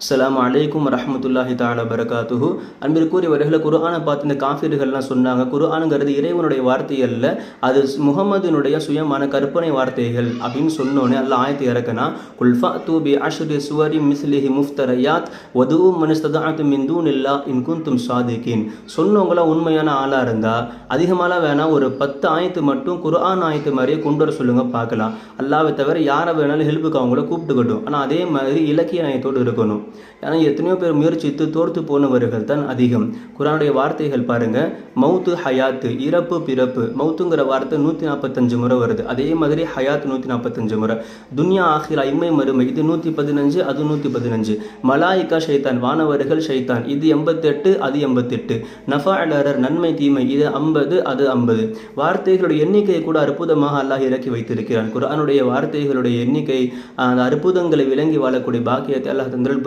அஸ்ஸலாமு அலைக்கும் வரஹ்மத்துல்லாஹி தஆலா பரகாத்துஹு. அன்பிற்குரியவர்களே, குர்ஆனை பார்த்து இந்த காஃபிர்கள்லாம் சொன்னாங்க, குர்ஆனுங்கிறது இறைவனுடைய வார்த்தை அல்ல, அது முஹம்மதினுடைய சுயமான கற்பனை வார்த்தைகள் அப்படின்னு சொன்னோன்னே அல்லாஹ் ஆயத்தை இறக்குனா, குல் ஃபஅது பி அஷ்ரி சுவரி மிஸ்லிஹி முஃப்தரயாத் வதுஉ மன் இஸ்ததஅதும் மின் தூனில்லாஹ் இன் குன்தும் சாதிகீன். சொன்னவங்கள உண்மையான ஆளாக இருந்தால் அதிகமாலாம் வேணால் ஒரு 10 ஆயத்து மட்டும் குர்ஆன் ஆயத்து மாதிரியே கொண்டு வர சொல்லுங்க பார்க்கலாம். அல்லாஹ்வை தவிர யாரை வேணாலும் ஹெல்ப்புக்கு அவங்கள கூப்பிட்டுக்கட்டும், ஆனால் அதே மாதிரி இலக்கிய நயத்தோடு இருக்கணும். ஏன்னா எத்தனையோ பேர் முயற்சித்து தோர்த்து போனவர்கள் தான் அதிகம். குர்ஆனுடைய வார்த்தைகள் பாருங்க, மவுத்து ஹயாத்து, இறப்பு பிறப்பு. மவுத்துங்கிற வார்த்தை 145 முறை வருது, அதே மாதிரி ஹயாத் 145 முறை. துன்யா ஆஹிரா இம்மை மறுமை இது 115, அது 115. மலாயிகா ஷைத்தான், வானவர்கள் ஷைத்தான், இது 88, அது 88. நஃபஅலரர், நன்மை தீமை, இது 50, அது 50. வார்த்தைகளுடைய எண்ணிக்கை கூட அற்புதமாக அல்லாஹ் இறக்கி வைத்திருக்கிறான். குர்ஆனுடைய வார்த்தைகளுடைய எண்ணிக்கை, அந்த அற்புதங்களை விளங்கி வாழக்கூடிய பாக்கியத்தை அல்லாஹ் தந்தல்